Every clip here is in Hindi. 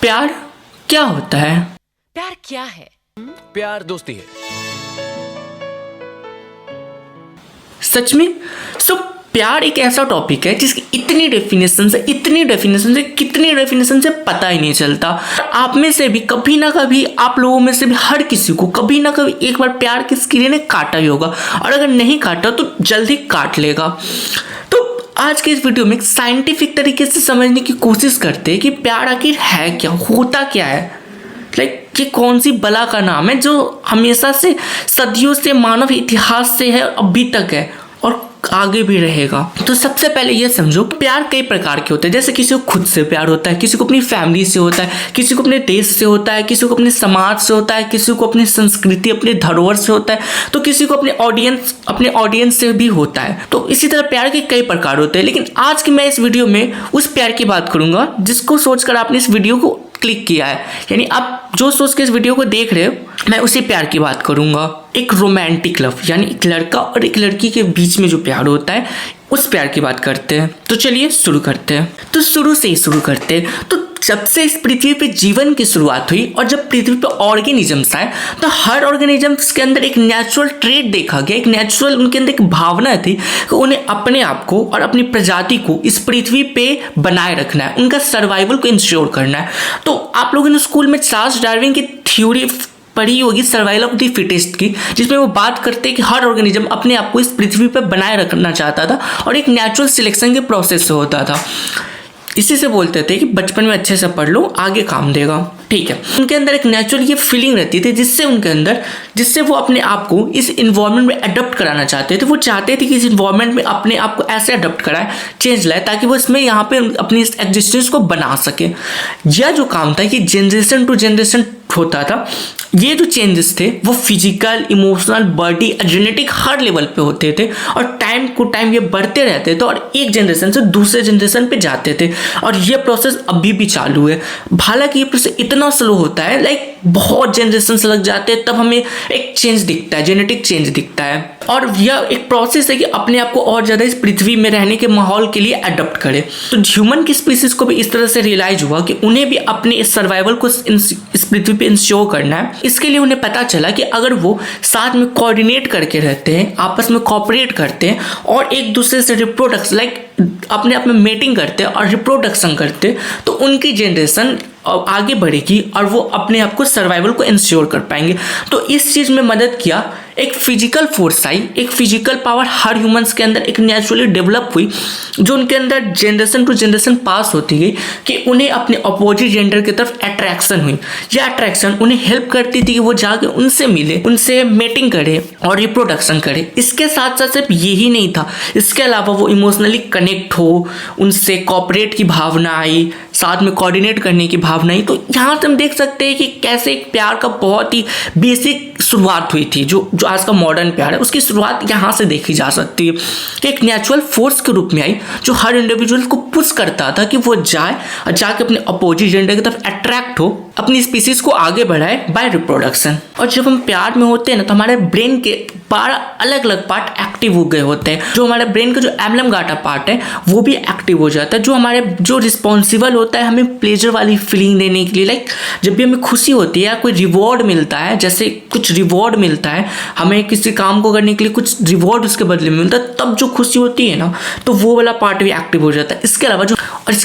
प्यार क्या होता है? प्यार क्या है? प्यार दोस्ती है। सच में? प्यार एक ऐसा टॉपिक है जिसकी इतनी डेफिनेशन से कितनी डेफिनेशन से पता ही नहीं चलता। आप में से भी कभी ना कभी, आप लोगों में से भी हर किसी को कभी ना कभी एक बार प्यार की किसी ने काटा ही होगा, और अगर नहीं काटा तो जल्दी काट लेगा। तो आज के इस वीडियो में साइंटिफिक तरीके से समझने की कोशिश करते हैं कि प्यार आखिर है क्या, होता क्या है। ये कौन सी बला का नाम है जो हमेशा से, सदियों से, मानव इतिहास से है, अभी तक है और आगे भी रहेगा। तो सबसे पहले ये समझो, प्यार कई प्रकार के होते हैं। जैसे किसी को खुद से प्यार होता है, किसी को अपनी फैमिली से होता है, किसी को अपने देश से होता है, किसी को अपने समाज से होता है, किसी को अपनी संस्कृति, अपने धरोहर से होता है, तो किसी को अपने ऑडियंस से भी होता है। तो इसी तरह प्यार के कई प्रकार होते हैं। लेकिन आज की मैं इस वीडियो में उस प्यार की बात करूंगा जिसको सोचकर आपने इस वीडियो को क्लिक किया है। यानी आप जो सोच के इस वीडियो को देख रहे हो, मैं उसी प्यार की बात करूंगा। एक रोमांटिक लव, यानी एक लड़का और एक लड़की के बीच में जो प्यार होता है, उस प्यार की बात करते हैं। तो चलिए शुरू करते हैं। तो शुरू से ही शुरू करते हैं। तो जब से इस पृथ्वी पे जीवन की शुरुआत हुई और जब पृथ्वी पे ऑर्गेनिजम्स आए, तो हर ऑर्गेनिजम्स के अंदर एक नेचुरल ट्रेट देखा गया, एक नेचुरल उनके अंदर एक भावना थी कि उन्हें अपने आप को और अपनी प्रजाति को इस पृथ्वी पे बनाए रखना है, उनका सर्वाइवल को इंश्योर करना है। तो आप लोगों ने स्कूल में चार्ल्स डार्विन की थ्योरी पढ़ी होगी, सर्वाइवल ऑफ द फिटेस्ट की, जिसमें वो बात करते हैं कि हर ऑर्गेनिज्म अपने आप को इस पृथ्वी पर बनाए रखना चाहता था और एक नेचुरल सिलेक्शन के प्रोसेस से होता था। इसी से बोलते थे कि बचपन में अच्छे से पढ़ लो, आगे काम देगा। ठीक है, उनके अंदर एक नेचुरल ये फीलिंग रहती थी जिससे वो अपने आप को इस इन्वायरमेंट में अडॉप्ट कराना चाहते थे। वो चाहते थे कि इस इन्वायरमेंट में अपने आप को ऐसे अडॉप्ट कराए, चेंज लाए, ताकि वो इसमें यहाँ पे अपनी इस एग्जिस्टेंस को बना सके। यह जो काम था कि जनरेशन टू जनरेशन होता था। ये जो चेंजेस थे वो फिजिकल, इमोशनल, बॉडी, जेनेटिक हर लेवल पे होते थे और टाइम टू टाइम ये बढ़ते रहते थे और एक जनरेशन से दूसरे जनरेशन पे जाते थे, और ये प्रोसेस अभी भी चालू है। हालांकि ये प्रोसेस इतना स्लो होता है, लाइक बहुत जनरेशन लग जाते हैं, तब हमें एक चेंज दिखता है, जेनेटिक चेंज दिखता है। और यह एक प्रोसेस है कि अपने आप को और ज़्यादा इस पृथ्वी में रहने के माहौल के लिए अडॉप्ट करे। तो ह्यूमन की स्पीसीज को भी इस तरह से रियलाइज हुआ कि उन्हें भी अपने इस सर्वाइवल को इस पृथ्वी पे इंश्योर करना है। इसके लिए उन्हें पता चला कि अगर वो साथ में कोऑर्डिनेट करके रहते हैं, आपस में कोऑपरेट करते हैं और एक दूसरे से रिप्रोडक्शन, लाइक अपने आप में मेटिंग करते हैं और रिप्रोडक्शन करते हैं, तो उनकी जनरेशन आगे बढ़ेगी और वो अपने आप को सर्वाइवल को इंश्योर कर पाएंगे। तो इस चीज़ में मदद किया, एक फिजिकल फोर्स आई, एक फिजिकल पावर हर ह्यूमंस के अंदर एक नेचुरली डेवलप हुई, जो उनके अंदर जनरेशन टू जनरेशन पास होती गई कि उन्हें अपने अपोजिट जेंडर की तरफ अट्रैक्शन हुई। यह अट्रैक्शन उन्हें हेल्प करती थी कि वो जाके उनसे मिले, उनसे मेटिंग करे और रिप्रोडक्शन करे। इसके साथ साथ सिर्फ यही नहीं था, इसके अलावा वो इमोशनली कनेक्ट हो, उनसे कॉपरेट की भावना आई, साथ में कोऑर्डिनेट करने की भावना आई। तो यहाँ से हम देख सकते हैं कि कैसे एक प्यार का बहुत ही बेसिक शुरुआत हुई थी। जो आज का मॉडर्न प्यार है, उसकी शुरुआत यहाँ से देखी जा सकती है कि एक नेचुरल फोर्स के रूप में आई, जो हर इंडिविजुअल को पुश करता था कि वो जाए और जाके अपने अपोजिट जेंडर की तरफ अट्रैक्ट हो, अपनी स्पीसीज को आगे बढ़ाए बाय रिप्रोडक्शन। और जब हम प्यार में होते हैं ना, तो हमारे ब्रेन के 12 अलग अलग पार्ट एक्टिव हो गए होते हैं। जो हमारे ब्रेन का जो एमलम गाटा पार्ट है वो भी एक्टिव हो जाता है, जो रिस्पॉन्सिबल होता है हमें प्लेजर वाली फीलिंग देने के लिए। लाइक जब भी हमें खुशी होती है या कोई रिवॉर्ड मिलता है, जैसे कुछ रिवॉर्ड मिलता है हमें किसी काम को करने के लिए, कुछ रिवॉर्ड उसके बदले में मिलता है, तब जो खुशी होती है ना, तो वो वाला पार्ट भी एक्टिव हो जाता है। इसके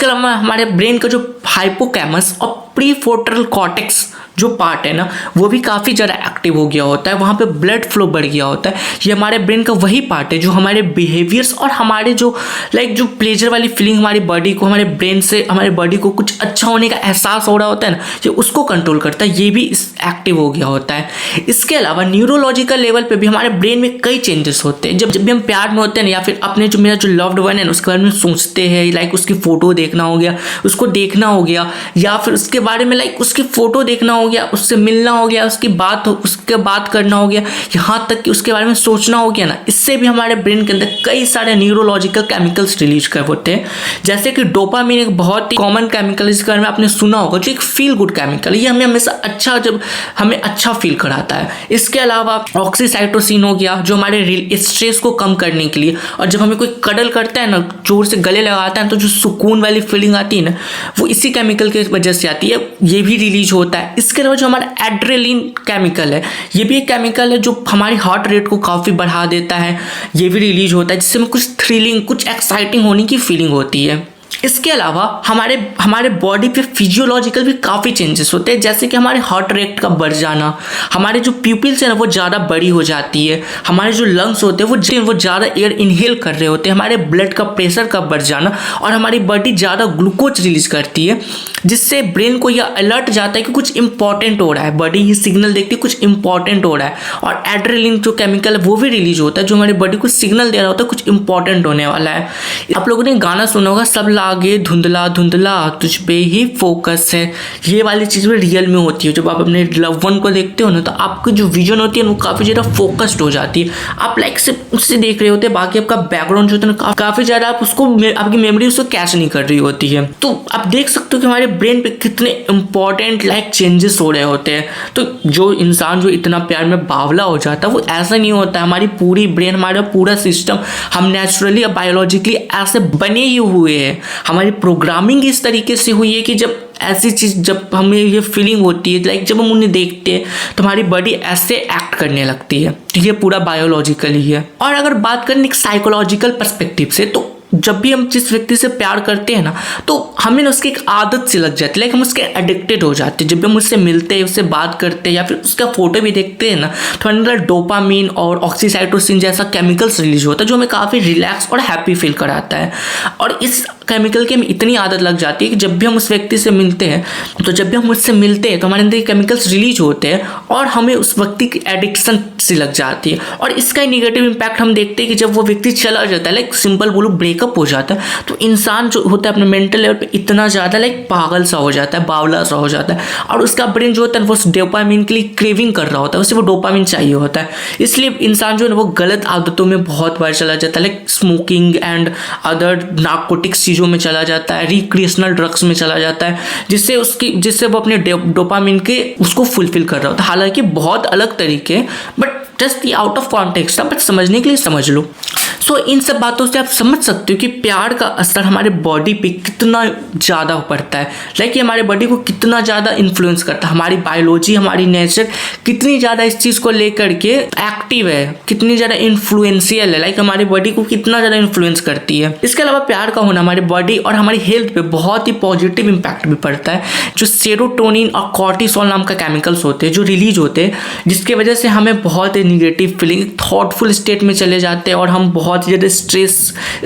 अलावा हमारे ब्रेन का जो हाइपोकैमस और प्रीफ्रोंटल कॉर्टेक्स जो पार्ट है ना, वो भी काफ़ी ज़्यादा एक्टिव हो गया होता है, वहाँ पे ब्लड फ्लो बढ़ गया होता है। ये हमारे ब्रेन का वही पार्ट है जो हमारे बिहेवियर्स और हमारे जो जो प्लेजर वाली फीलिंग हमारी बॉडी को, हमारे ब्रेन से हमारे बॉडी को कुछ अच्छा होने का एहसास हो रहा होता है ना, ये उसको कंट्रोल करता है, ये भी एक्टिव हो गया होता है। इसके अलावा न्यूरोलॉजिकल लेवल पे भी हमारे ब्रेन में कई चेंजेस होते हैं। जब भी हम प्यार में होते हैं ना, या फिर अपने मेरा जो लव्ड वन है उसके बारे में सोचते हैं, लाइक उसकी फ़ोटो देखना हो गया, उसको देखना हो गया, या फिर उसके बारे में लाइक उसकी फ़ोटो देखना हो गया, उससे मिलना हो गया, उसके बात करना हो गया, यहाँ तक कि उसके बारे में सोचना हो गया ना, इससे भी हमारे ब्रेन के अंदर कई सारे न्यूरोलॉजिकल केमिकल्स रिलीज कर होते हैं। जैसे कि डोपामिन एक बहुत ही कॉमन केमिकल है, इसके बारे में आपने सुना होगा, जो एक फील गुड केमिकल है। ये हमें हमेशा हमें अच्छा फील कराता है। इसके अलावा ऑक्सीसाइटोसिन हो गया, जो हमारे स्ट्रेस को कम करने के लिए, और जब हमें कोई कडल करता है ना, जोर से गले लगाता है, तो जो सुकून वाली फीलिंग आती है ना, वो इसी केमिकल की वजह से आती है, ये भी रिलीज होता है। इसके अलावा जो हमारा एड्रेलिन केमिकल है, ये भी एक केमिकल है जो हमारी हार्ट रेट को काफ़ी बढ़ा देता है, ये भी रिलीज होता है, जिससे हमें कुछ थ्रिलिंग, कुछ एक्साइटिंग होने की फीलिंग होती है। इसके अलावा हमारे बॉडी पे फिजियोलॉजिकल भी काफ़ी चेंजेस होते हैं, जैसे कि हमारे हार्ट रेट का बढ़ जाना, हमारे जो प्यूपिल्स है ना वो ज़्यादा बड़ी हो जाती है, हमारे जो लंग्स होते हैं वो ज़्यादा एयर इनहेल कर रहे होते हैं, हमारे ब्लड का प्रेशर का बढ़ जाना, और हमारी बॉडी ज़्यादा ग्लूकोज रिलीज करती है, जिससे ब्रेन को यह अलर्ट जाता है कि कुछ इंपॉर्टेंट हो रहा है। बॉडी ये सिग्नल देखती है कुछ इंपॉर्टेंट हो रहा है, और एड्रेलिन जो केमिकल है वो भी रिलीज होता है, जो हमारी बॉडी को सिग्नल दे रहा होता है कुछ इंपॉर्टेंट होने वाला है। आप लोगों ने गाना सुना होगा, सब लागे धुंधला धुंधला तुझ पे ही फोकस है, ये वाली चीज़ भी रियल में होती है। जब आप अपने लव वन को देखते हो ना, तो आपकी जो विजन होती है वो काफ़ी ज़्यादा फोकस्ड हो जाती है, आप लाइक से उससे देख रहे होते हैं, बाकी आपका बैकग्राउंड जो होता है ना काफ़ी ज़्यादा आप उसको, आपकी मेमोरी उसको कैच नहीं कर रही होती है। तो आप देख सकते हो कि हमारे ब्रेन पे कितने इंपॉर्टेंट लाइक चेंजेस हो रहे होते हैं। तो जो इंसान जो इतना प्यार में बावला हो जाता है वो ऐसा नहीं होता है। हमारी पूरी ब्रेन, हमारा पूरा सिस्टम, हम नेचुरली और बायोलॉजिकली ऐसे बने ही हुए हैं, हमारी प्रोग्रामिंग इस तरीके से हुई है कि जब ऐसी चीज़, जब हमें ये फीलिंग होती है, लाइक जब हम उन्हें देखते हैं तो हमारी बॉडी ऐसे एक्ट करने लगती है। तो ये पूरा बायोलॉजिकल ही है। और अगर बात करें एक साइकोलॉजिकल पर्सपेक्टिव से, तो जब भी हम जिस व्यक्ति से प्यार करते हैं ना, तो हमें ना उसकी एक आदत सी लग जाती है, लाइक हम उसके एडिक्टेड हो जाते हैं। जब भी हम उससे मिलते हैं, उससे बात करते हैं, या फिर उसका फोटो भी देखते हैं ना, तो अंदर डोपामिन और ऑक्सीसाइटोसिन जैसा केमिकल्स रिलीज होता है, जो हमें काफ़ी रिलैक्स और हैप्पी फील कराता है। और इस केमिकल की हमें इतनी आदत लग जाती है कि जब भी हम उस व्यक्ति से मिलते हैं, तो हमारे अंदर केमिकल्स रिलीज होते हैं और हमें उस व्यक्ति की एडिक्शन सी लग जाती है। और इसका नेगेटिव इम्पैक्ट हम देखते हैं कि जब वो व्यक्ति चला जाता है, लाइक सिंपल बोलो ब्रेकअप हो जाता है, तो इंसान जो होता है अपने मेंटल लेवल पे इतना ज़्यादा लाइक पागल सा हो जाता है, बावला सा हो जाता है, और उसका ब्रेन जो होता है वो डोपामिन के लिए क्रेविंग कर रहा होता है, उसे वो डोपामिन चाहिए होता है। इसलिए इंसान जो है वो गलत आदतों में बहुत बार चला जाता है, like smoking and other narcotics चीज़ों में चला जाता है, रिक्रिएशनल ड्रग्स में चला जाता है, जिससे वो अपने डोपामिन के उसको फुलफिल कर रहा होता है। हालांकि बहुत अलग तरीके, बट जस्ट ये आउट ऑफ कॉन्टेक्स्ट था, बट समझने के लिए समझ लो। सो इन सब बातों से आप समझ सकते हो कि प्यार का असर हमारे बॉडी पे कितना ज़्यादा पड़ता है, लाइक ये हमारे बॉडी को कितना ज़्यादा इन्फ्लुएंस करता है, हमारी बायोलॉजी, हमारी नेचर कितनी ज़्यादा इस चीज़ को लेकर के एक्टिव है, कितनी ज़्यादा इन्फ्लुएंशियल है, लाइक हमारी बॉडी को कितना ज़्यादा इन्फ्लुएंस करती है। इसके अलावा प्यार का होना हमारी बॉडी और हमारी हेल्थ पे बहुत ही पॉजिटिव इम्पैक्ट भी पड़ता है। जो सेरोटोनिन और कॉर्टिसोल नाम का केमिकल्स होते हैं जो रिलीज होते हैं, जिसकी वजह से हमें बहुत ही निगेटिव फीलिंग, थॉटफुल स्टेट में चले जाते हैं और हम बहुत ही ज़्यादा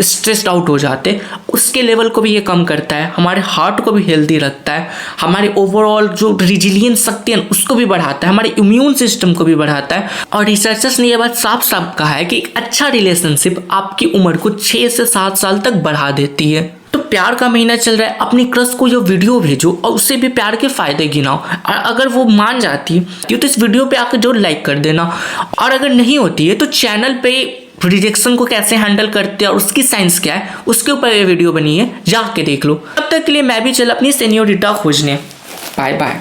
स्ट्रेस्ड आउट हो जाते हैं। उसके लेवल को भी ये कम करता है, हमारे हार्ट को भी हेल्दी रखता है, हमारे ओवरऑल जो रिजिलियंस शक्ति है उसको भी बढ़ाता है, हमारे इम्यून सिस्टम को भी बढ़ाता है। और रिसर्चर्स ने ये बात साफ साफ कहा है कि एक अच्छा रिलेशनशिप आपकी उम्र को 6 से 7 साल तक बढ़ा देती है। तो प्यार का महीना चल रहा है, अपनी क्रश को ये वीडियो भेजो और उससे भी प्यार के फायदे गिनाओ, और अगर वो मान जाती है तो इस वीडियो पे आकर जरूर लाइक कर देना। और अगर नहीं होती है तो चैनल पे रिजेक्शन को कैसे हैंडल करते हैं और उसकी साइंस क्या है उसके ऊपर ये वीडियो बनी है, जाके देख लो। तब तक के लिए मैं भी चल अपनी सेनियोरिटा खोजने। Bye bye.